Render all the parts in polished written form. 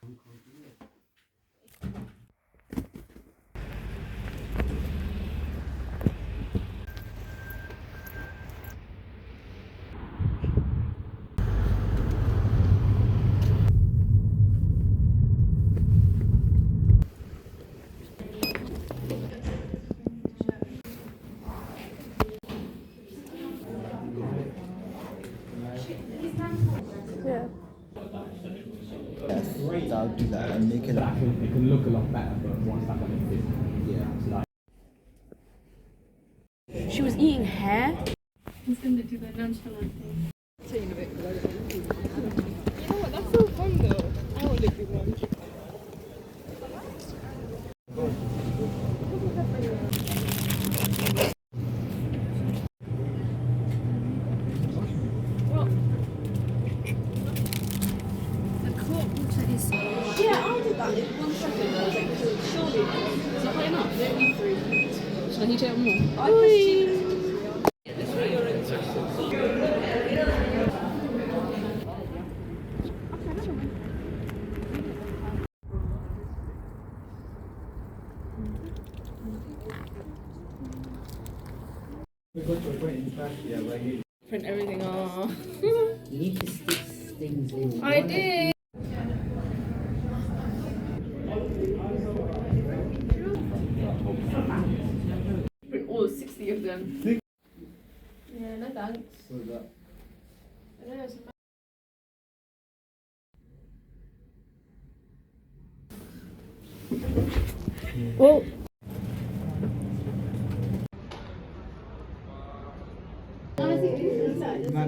Yeah. Yes, I'll do that and make it. It can look a lot better, but once that kind of fits, yeah. Like, She was eating hair. Send it to the nonchalant thing. You know what? That's so fun though. I want to do one. Yeah, I did that in 1 second. I was like, surely. Is that enough? Don't need 3 minutes. Shall I heat it up more? Print everything off. You need to stick things in. I did. Print all 60 of them. Yeah, no thanks. What's that? I don't know, it's well,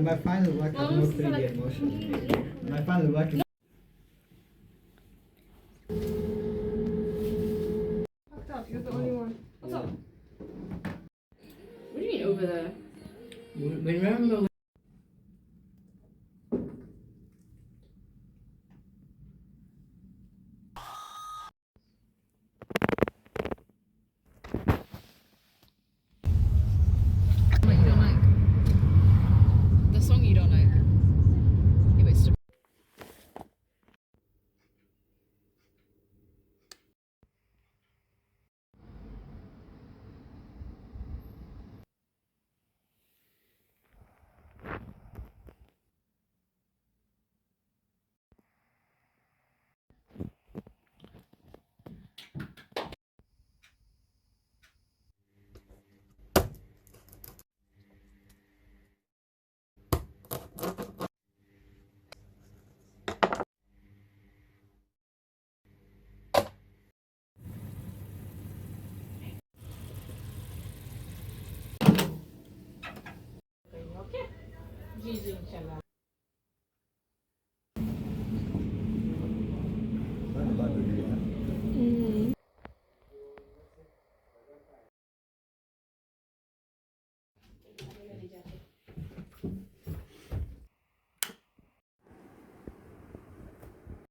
My final work has no 3D motion. My final work is. fucked up. You're the only one. What's up? What do you mean over there? Remember What you don't like? The song you don't like? Yeah, but it's still. Gigi.